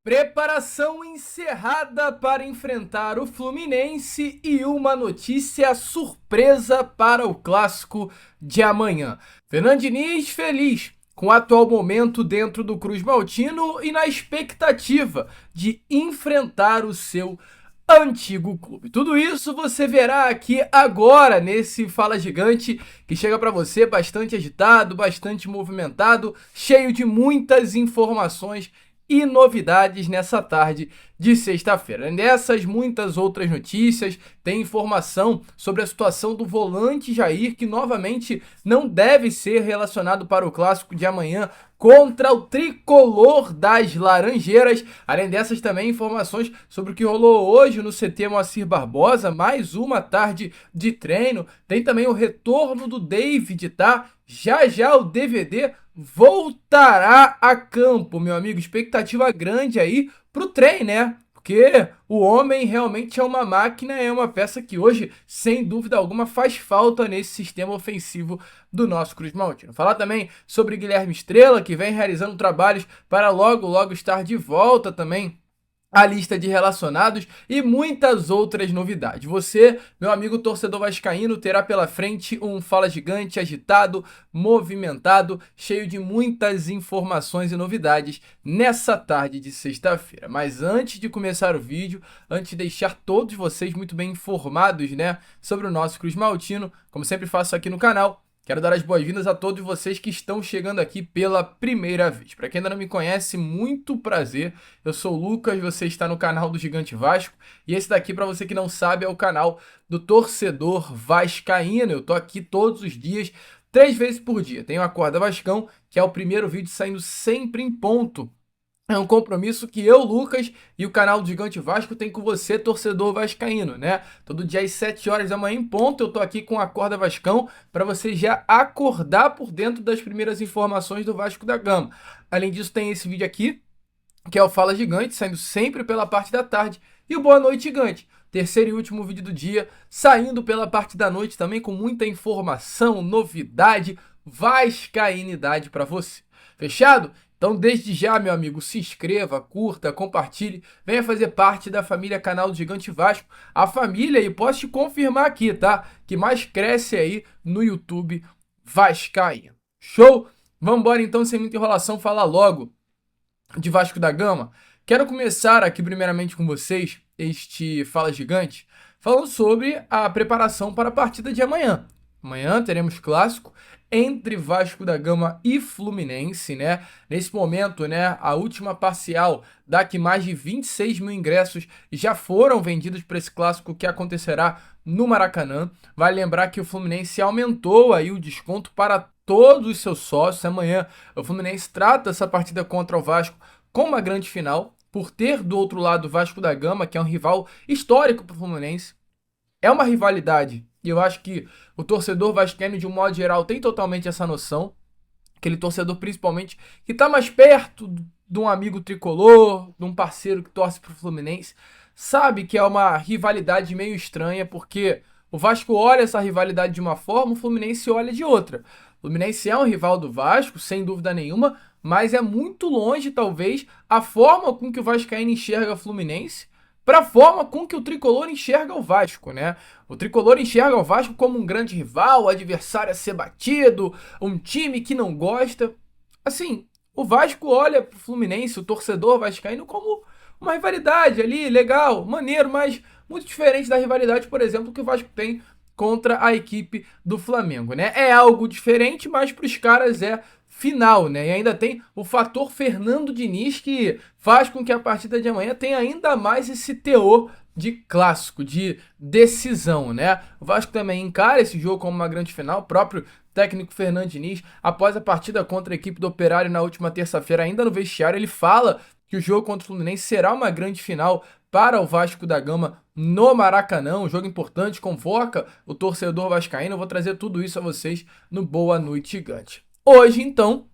Preparação encerrada para enfrentar o Fluminense e uma notícia surpresa para o clássico de amanhã. Fernando Diniz feliz com o atual momento dentro do Cruz Maltino e na expectativa de enfrentar o seu antigo clube. Tudo isso você verá aqui agora nesse Fala Gigante que chega para você bastante agitado, bastante movimentado, cheio de muitas informações e novidades nessa tarde de sexta-feira. Nessas muitas outras notícias, tem informação sobre a situação do volante Jair, que novamente não deve ser relacionado para o clássico de amanhã contra o tricolor das Laranjeiras. Além dessas, também informações sobre o que rolou hoje no CT Moacir Barbosa, mais uma tarde de treino. Tem também o retorno do David, tá? Já já o DVD voltará a campo, meu amigo. Expectativa grande aí pro trem, né? Porque o homem realmente é uma máquina, é uma peça que hoje, sem dúvida alguma, faz falta nesse sistema ofensivo do nosso Cruz Maltino. Falar também sobre Guilherme Estrela, que vem realizando trabalhos para logo estar de volta também a lista de relacionados e muitas outras novidades. Você, meu amigo torcedor vascaíno, terá pela frente um Fala Gigante agitado, movimentado, cheio de muitas informações e novidades nessa tarde de sexta-feira. Mas antes de começar o vídeo, antes de deixar todos vocês muito bem informados, né, sobre o nosso Cruz Maltino, como sempre faço aqui no canal, quero dar as boas-vindas a todos vocês que estão chegando aqui pela primeira vez. Para quem ainda não me conhece, muito prazer. Eu sou o Lucas, você está no canal do Gigante Vasco. E esse daqui, para você que não sabe, é o canal do torcedor vascaíno. Eu tô aqui todos os dias, 3 vezes por dia. Tem o Acorda Vascão, que é o primeiro vídeo saindo sempre em ponto. É um compromisso que eu, Lucas, e o canal do Gigante Vasco tem com você, torcedor vascaíno, né? Todo dia às 7 horas da manhã em ponto, eu tô aqui com a Acorda Vascão para você já acordar por dentro das primeiras informações do Vasco da Gama. Além disso, tem esse vídeo aqui, que é o Fala Gigante, saindo sempre pela parte da tarde, e o Boa Noite Gigante, terceiro e último vídeo do dia, saindo pela parte da noite também com muita informação, novidade, vascainidade para você. Fechado? Então, desde já, meu amigo, se inscreva, curta, compartilhe, venha fazer parte da família Canal do Gigante Vasco, a família, e posso te confirmar aqui, tá? Que mais cresce aí no YouTube vascaíno. Show? Vamos embora então, sem muita enrolação, falar logo de Vasco da Gama. Quero começar aqui primeiramente com vocês, este Fala Gigante, falando sobre a preparação para a partida de amanhã. Amanhã teremos clássico entre Vasco da Gama e Fluminense, né? Nesse momento, né, a última parcial dá que mais de 26 mil ingressos já foram vendidos para esse clássico que acontecerá no Maracanã. Vale lembrar que o Fluminense aumentou aí o desconto para todos os seus sócios. Amanhã o Fluminense trata essa partida contra o Vasco como uma grande final, por ter do outro lado o Vasco da Gama, que é um rival histórico para o Fluminense. É uma rivalidade, e eu acho que o torcedor vascaíno, de um modo geral, tem totalmente essa noção. Aquele torcedor, principalmente, que está mais perto de um amigo tricolor, de um parceiro que torce para o Fluminense, sabe que é uma rivalidade meio estranha, porque o Vasco olha essa rivalidade de uma forma, o Fluminense olha de outra. O Fluminense é um rival do Vasco, sem dúvida nenhuma, mas é muito longe, talvez, a forma com que o vascaíno enxerga o Fluminense para a forma com que o tricolor enxerga o Vasco, né? O tricolor enxerga o Vasco como um grande rival, adversário a ser batido, um time que não gosta. Assim, o Vasco olha pro Fluminense, o torcedor vascaíno, como uma rivalidade ali, legal, maneiro, mas muito diferente da rivalidade, por exemplo, que o Vasco tem contra a equipe do Flamengo, né? É algo diferente, mas para os caras é final, né? E ainda tem o fator Fernando Diniz, que faz com que a partida de amanhã tenha ainda mais esse teor de clássico, de decisão, né? O Vasco também encara esse jogo como uma grande final. O próprio técnico Fernando Diniz, após a partida contra a equipe do Operário na última terça-feira, ainda no vestiário, ele fala que o jogo contra o Fluminense será uma grande final para o Vasco da Gama no Maracanã, um jogo importante, convoca o torcedor vascaíno. Eu vou trazer tudo isso a vocês no Boa Noite Gigante. Hoje, então,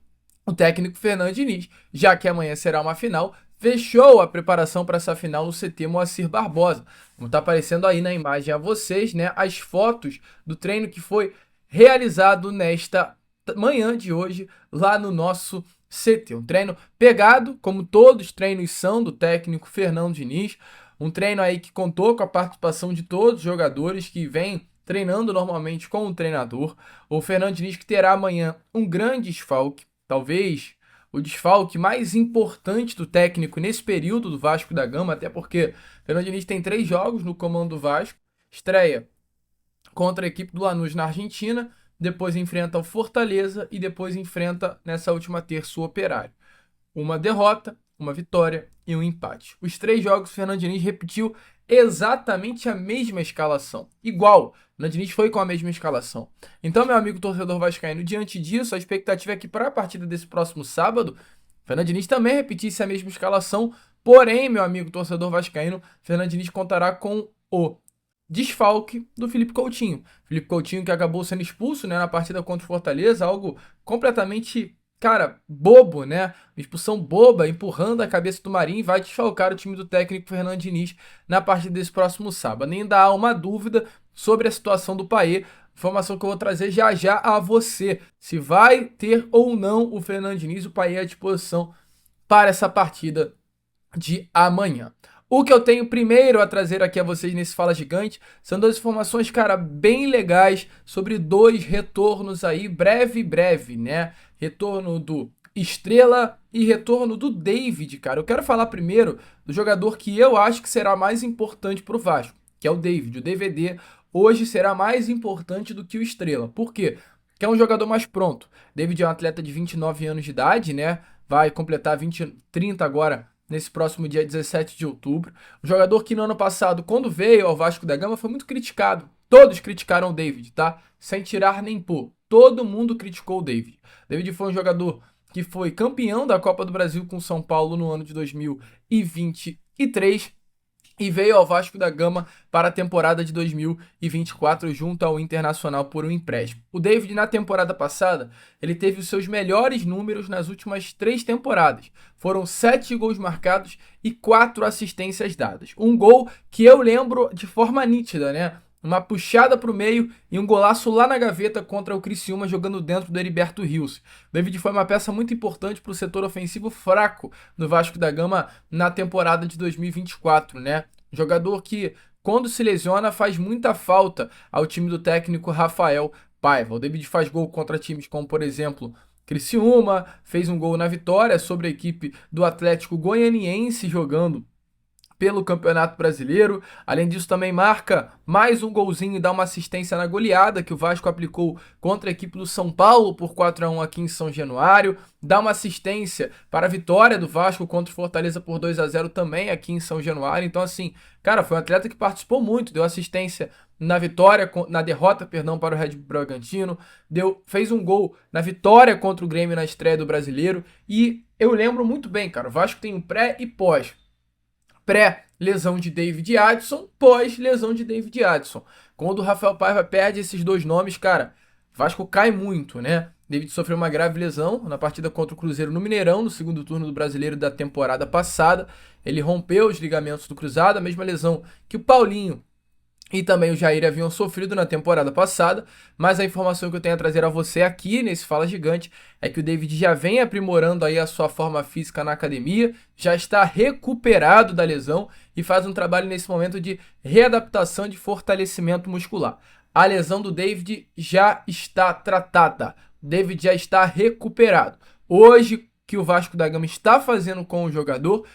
o técnico Fernando Diniz, já que amanhã será uma final, fechou a preparação para essa final no CT Moacir Barbosa. Como está aparecendo aí na imagem a vocês, né, as fotos do treino que foi realizado nesta manhã de hoje lá no nosso CT. Um treino pegado, como todos os treinos são do técnico Fernando Diniz. Um treino aí que contou com a participação de todos os jogadores que vêm treinando normalmente com o treinador. O Fernando Diniz que terá amanhã um grande desfalque, talvez o desfalque mais importante do técnico nesse período do Vasco da Gama, até porque o Fernando Diniz tem 3 jogos no comando do Vasco. Estreia contra a equipe do Lanús na Argentina, depois enfrenta o Fortaleza e depois enfrenta nessa última terça o Operário. Uma derrota, uma vitória e um empate. Os 3 jogos o Fernando Diniz repetiu exatamente a mesma escalação. Igual, o Fernando Diniz foi com a mesma escalação. Então, meu amigo torcedor vascaíno, diante disso, a expectativa é que para a partida desse próximo sábado, o Fernando Diniz também repetisse a mesma escalação. Porém, meu amigo torcedor vascaíno, o Fernando Diniz contará com o desfalque do Felipe Coutinho. Felipe Coutinho que acabou sendo expulso, né, na partida contra o Fortaleza, algo completamente, cara, bobo, né? Uma expulsão boba, empurrando a cabeça do Marinho e vai desfalcar o time do técnico Fernando Diniz na partida desse próximo sábado. Ainda há uma dúvida sobre a situação do Payet, informação que eu vou trazer já já a você. Se vai ter ou não o Fernando Diniz, o Payet à disposição para essa partida de amanhã. O que eu tenho primeiro a trazer aqui a vocês nesse Fala Gigante são 2 informações, cara, bem legais sobre 2 retornos aí, breve, né? Retorno do Estrela e retorno do David, cara. Eu quero falar primeiro do jogador que eu acho que será mais importante pro Vasco, que é o David. O DVD hoje será mais importante do que o Estrela. Por quê? Porque é um jogador mais pronto. David é um atleta de 29 anos de idade, né? Vai completar 30 agora nesse próximo dia 17 de outubro. Um jogador que no ano passado, quando veio ao Vasco da Gama, foi muito criticado. Todos criticaram o David, tá? Sem tirar nem pôr. Todo mundo criticou o David. David foi um jogador que foi campeão da Copa do Brasil com São Paulo no ano de 2023 e veio ao Vasco da Gama para a temporada de 2024 junto ao Internacional por um empréstimo. O David, na temporada passada, ele teve os seus melhores números nas últimas 3 temporadas. Foram 7 gols marcados e 4 assistências dadas. Um gol que eu lembro de forma nítida, né? Uma puxada para o meio e um golaço lá na gaveta contra o Criciúma jogando dentro do Heriberto Rios. O David foi uma peça muito importante para o setor ofensivo fraco do Vasco da Gama na temporada de 2024, né? Jogador que, quando se lesiona, faz muita falta ao time do técnico Rafael Paiva. O David faz gol contra times como, por exemplo, Criciúma, fez um gol na vitória sobre a equipe do Atlético Goianiense jogando pelo Campeonato Brasileiro. Além disso, também marca mais um golzinho e dá uma assistência na goleada que o Vasco aplicou contra a equipe do São Paulo por 4-1 aqui em São Januário. Dá uma assistência para a vitória do Vasco contra o Fortaleza por 2-0 também aqui em São Januário. Então, assim, cara, foi um atleta que participou muito, deu assistência na vitória, na derrota, perdão, para o Red Bull Bragantino, fez um gol na vitória contra o Grêmio na estreia do Brasileiro. E eu lembro muito bem, cara, o Vasco tem um pré e pós. Pré-lesão de David Adson, pós-lesão de David Adson. Quando o Rafael Paiva perde esses 2 nomes, cara, Vasco cai muito, né? David sofreu uma grave lesão na partida contra o Cruzeiro no Mineirão, no segundo turno do Brasileiro da temporada passada. Ele rompeu os ligamentos do cruzado, a mesma lesão que o Paulinho e também o Jair haviam sofrido na temporada passada, mas a informação que eu tenho a trazer a você aqui nesse Fala Gigante é que o David já vem aprimorando aí a sua forma física na academia, já está recuperado da lesão e faz um trabalho nesse momento de readaptação de fortalecimento muscular. A lesão do David já está tratada, o David já está recuperado. Hoje, o que o Vasco da Gama está fazendo com o jogador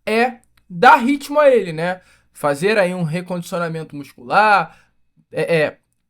é dar ritmo a ele, né? Fazer aí um recondicionamento muscular,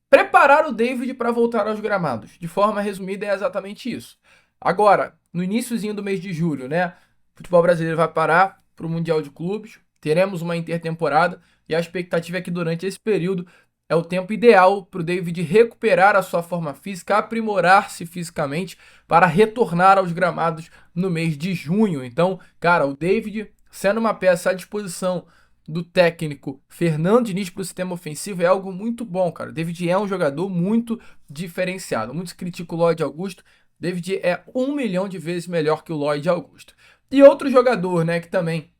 preparar o David para voltar aos gramados. De forma resumida, é exatamente isso. Agora, no iniciozinho do mês de julho, né, o futebol brasileiro vai parar para o Mundial de Clubes, teremos uma intertemporada e a expectativa é que durante esse período é o tempo ideal para o David recuperar a sua forma física, aprimorar-se fisicamente para retornar aos gramados no mês de junho. Então, cara, o David sendo uma peça à disposição do técnico Fernando Diniz para o sistema ofensivo é algo muito bom, cara. O David é um jogador muito diferenciado. Muitos criticam o Lloyd Augusto. David é 1 milhão de vezes melhor que o Lloyd Augusto. E outro jogador, né, que também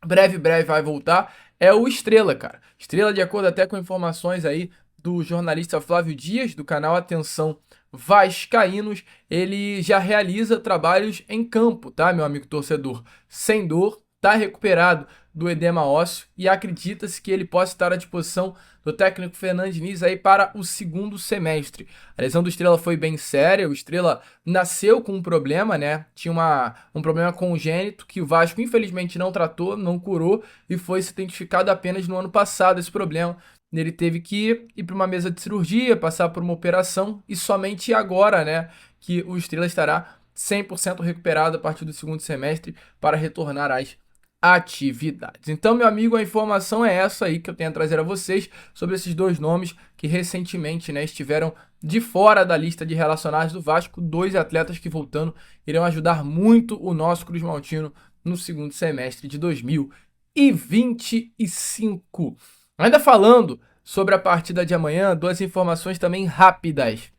breve vai voltar é o Estrela, cara. Estrela, de acordo até com informações aí do jornalista Flávio Dias, do canal Atenção vascaínos, ele já realiza trabalhos em campo, tá, meu amigo torcedor? Sem dor, tá recuperado do edema ósseo e acredita-se que ele possa estar à disposição do técnico Fernando Diniz aí para o segundo semestre. A lesão do Estrela foi bem séria, o Estrela nasceu com um problema, né? Tinha um problema congênito que o Vasco infelizmente não tratou, não curou e foi se identificado apenas no ano passado esse problema. Ele teve que ir para uma mesa de cirurgia, passar por uma operação e somente agora, né, que o Estrela estará 100% recuperado a partir do segundo semestre para retornar às atividades. Então, meu amigo, a informação é essa aí que eu tenho a trazer a vocês sobre esses dois nomes que recentemente, né, estiveram de fora da lista de relacionados do Vasco, dois atletas que, voltando, irão ajudar muito o nosso Cruz Maltino no segundo semestre de 2025. Ainda falando sobre a partida de amanhã, duas informações também rápidas.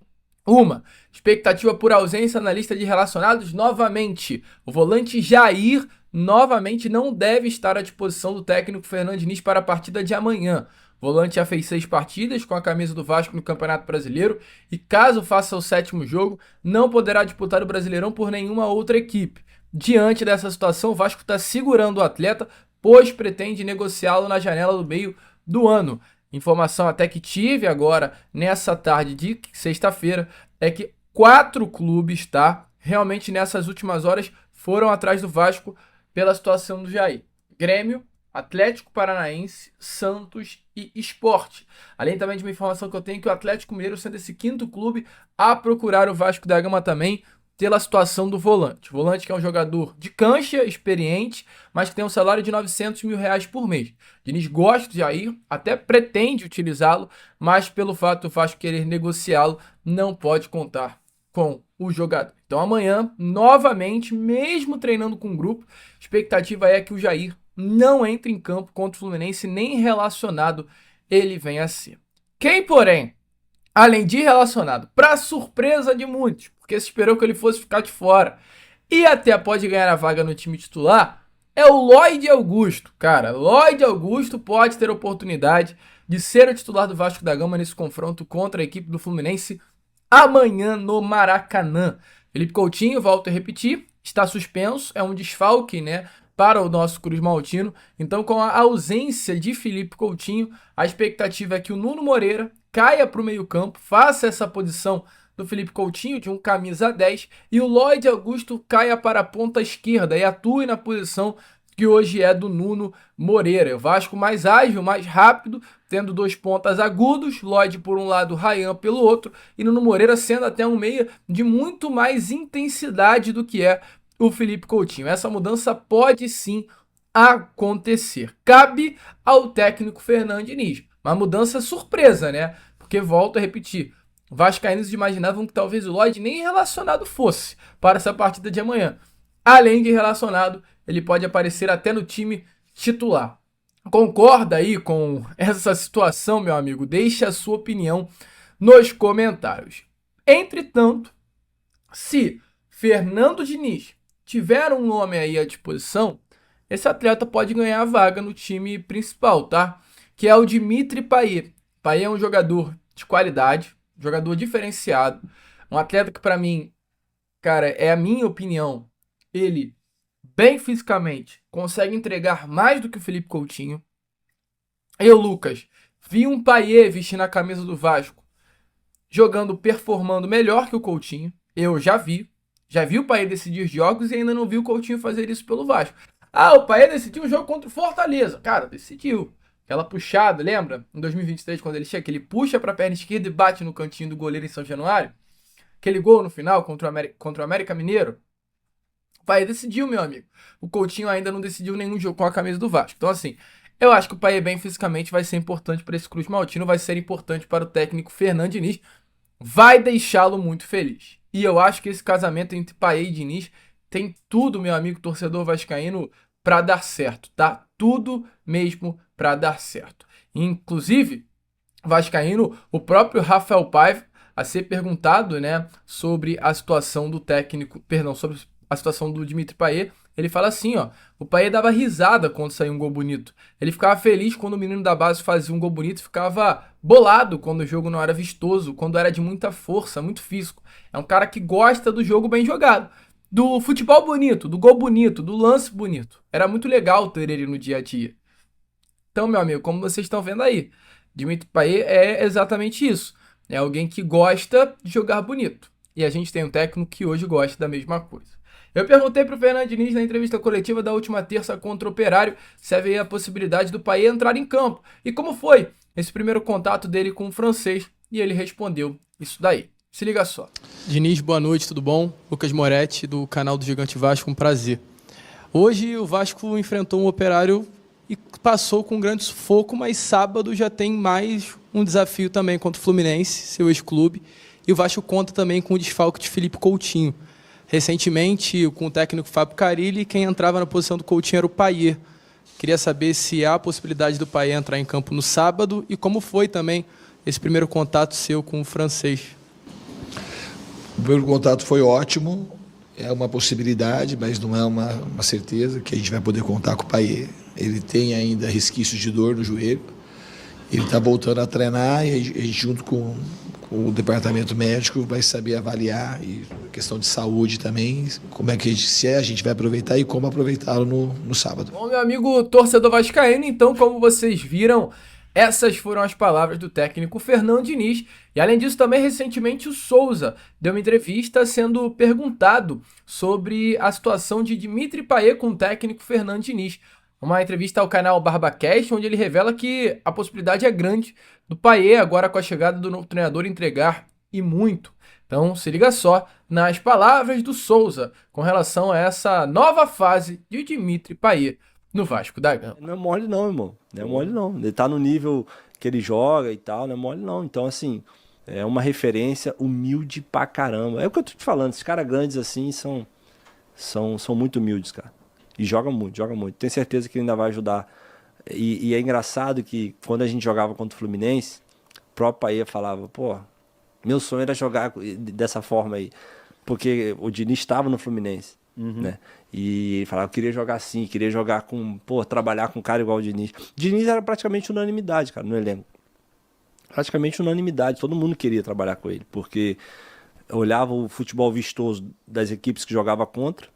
Uma, expectativa por ausência na lista de relacionados novamente. O volante Jair novamente não deve estar à disposição do técnico Fernando Diniz para a partida de amanhã. O volante já fez 6 partidas com a camisa do Vasco no Campeonato Brasileiro e, caso faça o 7º jogo, não poderá disputar o Brasileirão por nenhuma outra equipe. Diante dessa situação, o Vasco está segurando o atleta, pois pretende negociá-lo na janela do meio do ano. Informação até que tive agora nessa tarde de sexta-feira é que 4 clubes, tá? Realmente nessas últimas horas foram atrás do Vasco pela situação do Jair. Grêmio, Atlético Paranaense, Santos e Sport. Além também de uma informação que eu tenho que o Atlético Mineiro sendo esse 5º clube a procurar o Vasco da Gama também pela situação do volante. O volante que é um jogador de cancha, experiente, mas que tem um salário de R$900 mil por mês. Diniz gosta de Jair, até pretende utilizá-lo, mas pelo fato do Vasco querer negociá-lo, não pode contar com o jogador. Então amanhã, novamente, mesmo treinando com o grupo, expectativa é que o Jair não entre em campo contra o Fluminense, nem relacionado ele venha a ser. Quem, porém, além de relacionado, para surpresa de muitos, porque se esperou que ele fosse ficar de fora e até pode ganhar a vaga no time titular, é o Lloyd Augusto. Cara, Lloyd Augusto pode ter oportunidade de ser o titular do Vasco da Gama nesse confronto contra a equipe do Fluminense amanhã no Maracanã. Felipe Coutinho, volto a repetir, está suspenso, é um desfalque, né, para o nosso Cruz Maltino. Então, com a ausência de Felipe Coutinho, a expectativa é que o Nuno Moreira caia para o meio-campo, faça essa posição do Felipe Coutinho, de um camisa 10, e o Lloyd Augusto caia para a ponta esquerda e atue na posição que hoje é do Nuno Moreira. O Vasco mais ágil, mais rápido, tendo 2 pontas agudos, Lloyd por um lado, Ryan pelo outro, e Nuno Moreira sendo até um meia de muito mais intensidade do que é o Felipe Coutinho. Essa mudança pode sim acontecer. Cabe ao técnico Fernando Diniz. Uma mudança surpresa, né? Porque, volto a repetir, vascaínos imaginavam que talvez o Lloyd nem relacionado fosse para essa partida de amanhã. Além de relacionado, ele pode aparecer até no time titular. Concorda aí com essa situação, meu amigo? Deixe a sua opinião nos comentários. Entretanto, se Fernando Diniz tiver um nome aí à disposição, esse atleta pode ganhar a vaga no time principal, tá? Que é o Dimitri Payet. Payet é um jogador de qualidade, jogador diferenciado, um atleta que para mim, cara, é a minha opinião, ele bem fisicamente consegue entregar mais do que o Felipe Coutinho. Eu, Lucas, vi um Payet vestindo a camisa do Vasco, jogando, performando melhor que o Coutinho. Eu já vi o Payet decidir os jogos e ainda não vi o Coutinho fazer isso pelo Vasco. Ah, o Payet decidiu um jogo contra o Fortaleza. Cara, decidiu. Aquela puxada, lembra? Em 2023, quando ele chega, que ele puxa para a perna esquerda e bate no cantinho do goleiro em São Januário. Aquele gol no final contra o América Mineiro. O Payet decidiu, meu amigo. O Coutinho ainda não decidiu nenhum jogo com a camisa do Vasco. Então, assim, eu acho que o Payet bem fisicamente vai ser importante para esse Cruz Maltino, vai ser importante para o técnico Fernando Diniz, vai deixá-lo muito feliz. E eu acho que esse casamento entre Payet e Diniz tem tudo, meu amigo torcedor vascaíno, para dar certo, tá? Tudo mesmo para dar certo. Inclusive, vascaíno, o próprio Rafael Paiva, a ser perguntado, né, sobre a situação do técnico, perdão, sobre a situação do Dimitri Payet, ele fala assim, ó, o Payet dava risada quando saía um gol bonito. Ele ficava feliz quando o menino da base fazia um gol bonito, ficava bolado quando o jogo não era vistoso, quando era de muita força, muito físico. É um cara que gosta do jogo bem jogado, do futebol bonito, do gol bonito, do lance bonito. Era muito legal ter ele no dia a dia. Então, meu amigo, como vocês estão vendo aí, Dimitri Payet é exatamente isso. É alguém que gosta de jogar bonito. E a gente tem um técnico que hoje gosta da mesma coisa. Eu perguntei para o Fernando Diniz na entrevista coletiva da última terça contra o Operário se havia a possibilidade do Payet entrar em campo. E como foi esse primeiro contato dele com o francês. E ele respondeu isso daí. Se liga só. Diniz, boa noite, tudo bom? Lucas Moretti, do canal do Gigante Vasco, um prazer. Hoje o Vasco enfrentou um Operário e passou com um grande sufoco, mas sábado já tem mais um desafio também contra o Fluminense, seu ex-clube, e o Vasco conta também com o desfalque de Felipe Coutinho. Recentemente, com o técnico Fábio Carille, quem entrava na posição do Coutinho era o Payet. Queria saber se há a possibilidade do Payet entrar em campo no sábado e como foi também esse primeiro contato seu com o francês. O primeiro contato foi ótimo, é uma possibilidade, mas não é uma certeza que a gente vai poder contar com o Payet. Ele tem ainda resquícios de dor no joelho, ele está voltando a treinar e a gente junto com o departamento médico vai saber avaliar, e questão de saúde também, como é que a gente vai aproveitar e como aproveitá-lo no sábado. Bom, meu amigo torcedor vascaíno, então, como vocês viram, essas foram as palavras do técnico Fernando Diniz. E além disso, também recentemente o Souza deu uma entrevista sendo perguntado sobre a situação de Dimitri Payet com o técnico Fernando Diniz. Uma entrevista ao canal BarbaCast, onde ele revela que a possibilidade é grande do Payet, agora com a chegada do novo treinador, entregar e muito. Então, se liga só nas palavras do Souza com relação a essa nova fase de Dimitri Payet no Vasco da Gama. Não é mole não, irmão. Não é mole não. Ele tá no nível que ele joga e tal, não é mole não. Então, assim, é uma referência humilde pra caramba. É o que eu tô te falando, esses caras grandes assim são muito humildes, cara. E joga muito, joga muito. Tenho certeza que ele ainda vai ajudar. E é engraçado que quando a gente jogava contra o Fluminense, o próprio Payet falava, pô, meu sonho era jogar dessa forma aí. Porque o Diniz estava no Fluminense, né? E ele falava, eu queria jogar assim, queria jogar com, pô, trabalhar com um cara igual o Diniz. Diniz era praticamente unanimidade, cara, no elenco. Praticamente unanimidade, todo mundo queria trabalhar com ele, porque olhava o futebol vistoso das equipes que jogava contra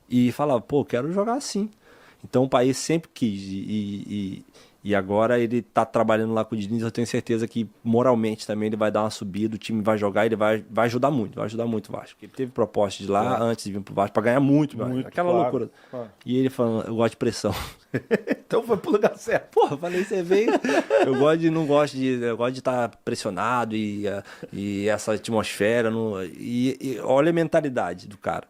e falava, pô, quero jogar assim. Então o país sempre quis e agora ele tá trabalhando lá com o Diniz, eu tenho certeza que moralmente também ele vai dar uma subida, o time vai jogar, ele vai ajudar muito o Vasco. Ele teve proposta de lá antes de vir pro Vasco pra ganhar muito aquela loucura. E ele falando, eu gosto de pressão. Então foi pro lugar certo. Porra, eu falei, você veio. Eu gosto de estar pressionado e essa atmosfera. E olha a mentalidade do cara.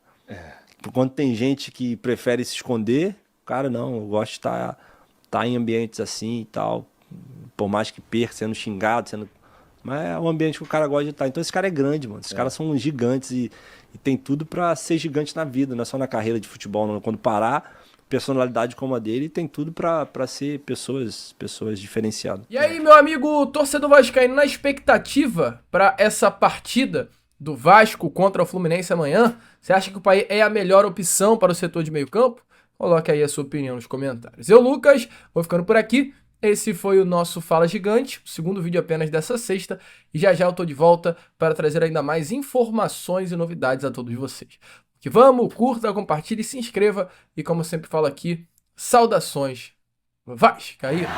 Quando tem gente que prefere se esconder, cara, não, eu gosto de estar em ambientes assim e tal, por mais que perca, sendo xingado, mas é um ambiente que o cara gosta de estar. Então esse cara é grande, mano. Esses caras são gigantes e tem tudo pra ser gigante na vida, não é só na carreira de futebol, não. Quando parar, personalidade como a dele, tem tudo pra ser pessoas diferenciadas. E aí, meu amigo torcedor vascaíno, na expectativa pra essa partida do Vasco contra o Fluminense amanhã, você acha que o Payet é a melhor opção para o setor de meio campo? Coloque aí a sua opinião nos comentários. Eu, Lucas, vou ficando por aqui. Esse foi o nosso Fala Gigante, o segundo vídeo apenas dessa sexta. E já eu tô de volta para trazer ainda mais informações e novidades a todos vocês. Que vamos, curta, compartilhe, se inscreva. E como eu sempre falo aqui, saudações vascaínas.